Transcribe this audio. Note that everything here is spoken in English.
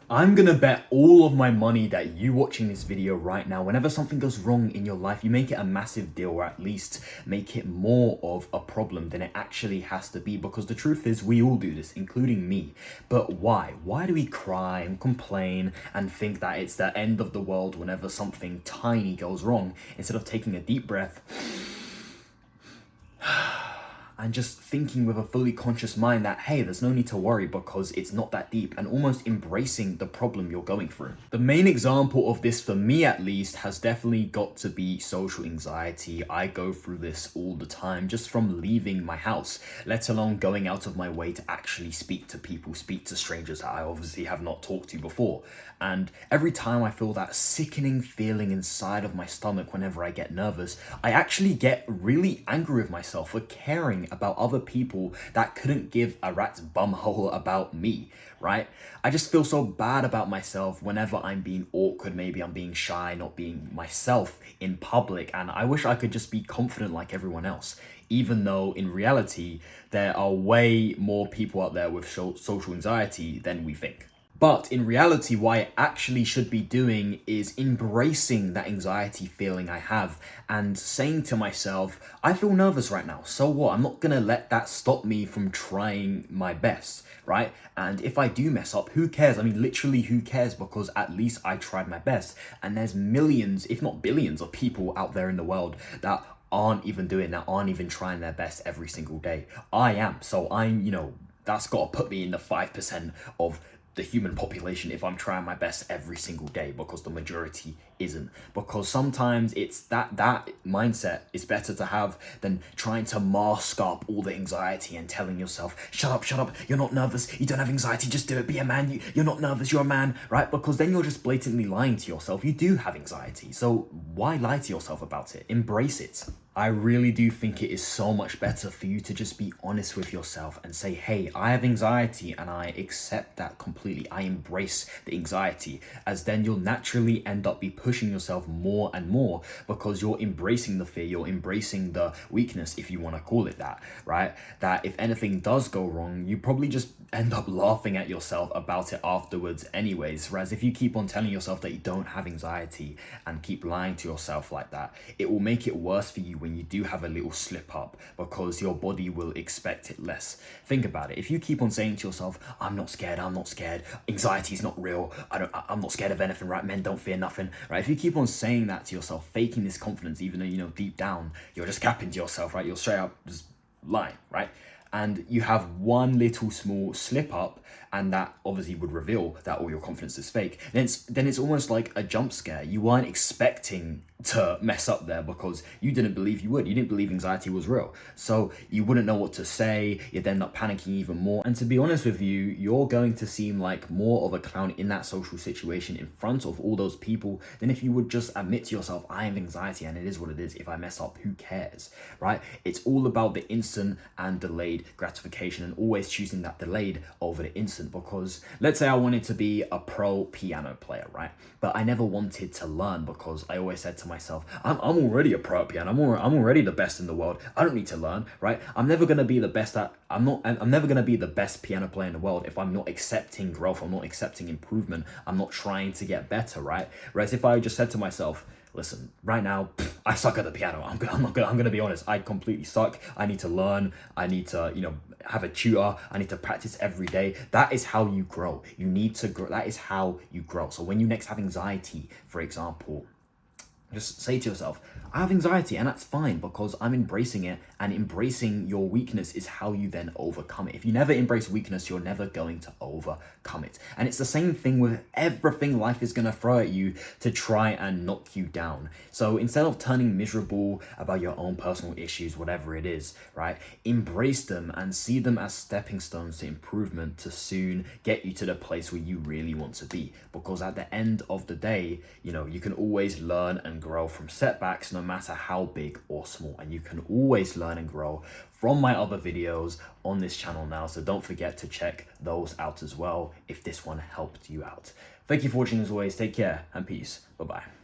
I'm gonna bet all of my money that you watching this video right now, whenever something goes wrong in your life, you make it a massive deal, or at least make it more of a problem than it actually has to be. Because the truth is, we all do this, including me. But why? Why do we cry and complain and think that it's the end of the world whenever something tiny goes wrong, instead of taking a deep breath and just thinking with a fully conscious mind that, hey, there's no need to worry because it's not that deep, and almost embracing the problem you're going through? The main example of this, for me at least, has definitely got to be social anxiety. I go through this all the time, just from leaving my house, let alone going out of my way to actually speak to people, speak to strangers that I obviously have not talked to before. And every time I feel that sickening feeling inside of my stomach whenever I get nervous, I actually get really angry with myself for caring about other people that couldn't give a rat's bumhole about me, right? I just feel so bad about myself whenever I'm being awkward, maybe I'm being shy, not being myself in public, and I wish I could just be confident like everyone else, even though in reality, there are way more people out there with social anxiety than we think. But in reality, what I actually should be doing is embracing that anxiety feeling I have and saying to myself, I feel nervous right now. So what? I'm not gonna let that stop me from trying my best, right? And if I do mess up, who cares? I mean, literally, who cares? Because at least I tried my best. And there's millions, if not billions, of people out there in the world that aren't even doing that, aren't even trying their best every single day. I am. So that's got to put me in the 5% of the human population if I'm trying my best every single day, because the majority isn't. Because sometimes it's that mindset is better to have than trying to mask up all the anxiety and telling yourself, shut up, you're not nervous, you don't have anxiety, just do it, be a man, you're not nervous, you're a man, right? Because then you're just blatantly lying to yourself. You do have anxiety, so why lie to yourself about it? Embrace it. I really do think it is so much better for you to just be honest with yourself and say, hey, I have anxiety and I accept that completely. I embrace the anxiety, as then you'll naturally end up be pushing yourself more and more, because you're embracing the fear, you're embracing the weakness, if you want to call it that, right? That if anything does go wrong, you probably just end up laughing at yourself about it afterwards anyways. Whereas if you keep on telling yourself that you don't have anxiety and keep lying to yourself like that, it will make it worse for you when you do have a little slip up, because your body will expect it less. Think about it. If you keep on saying to yourself, I'm not scared, anxiety is not real, I'm not scared of anything, right? Men don't fear nothing, right? If you keep on saying that to yourself, faking this confidence, even though deep down you're just capping to yourself, right? You're straight up just lying, right? And you have one little small slip up, and that obviously would reveal that all your confidence is fake. Then it's almost like a jump scare. You weren't expecting to mess up there because you didn't believe you would. You didn't believe anxiety was real. So you wouldn't know what to say. You'd end up panicking even more. And to be honest with you, you're going to seem like more of a clown in that social situation in front of all those people than if you would just admit to yourself, I have anxiety and it is what it is. If I mess up, who cares, right? It's all about the instant and delayed gratification, and always choosing that delayed over the instant. Because let's say I wanted to be a pro piano player, right? But I never wanted to learn, because I always said to myself, I'm already a pro at piano. I'm already the best in the world. I don't need to learn, right? I'm never gonna be the best at. I'm never gonna be the best piano player in the world if I'm not accepting growth. I'm not accepting improvement. I'm not trying to get better, right? Whereas if I just said to myself, listen, right now, I suck at the piano. I'm gonna be honest. I completely suck. I need to learn. I need to, have a tutor. I need to practice every day. That is how you grow. You need to grow. That is how you grow. So when you next have anxiety, for example, just say to yourself, I have anxiety, and that's fine, because I'm embracing it, and embracing your weakness is how you then overcome it. If you never embrace weakness, you're never going to overcome it. And it's the same thing with everything life is going to throw at you to try and knock you down. So instead of turning miserable about your own personal issues, whatever it is, right, embrace them and see them as stepping stones to improvement, to soon get you to the place where you really want to be. Because at the end of the day, you can always learn and grow from setbacks, no matter how big or small. And you can always learn and grow from my other videos on this channel now. So don't forget to check those out as well if this one helped you out. Thank you for watching as always. Take care and peace. Bye-bye.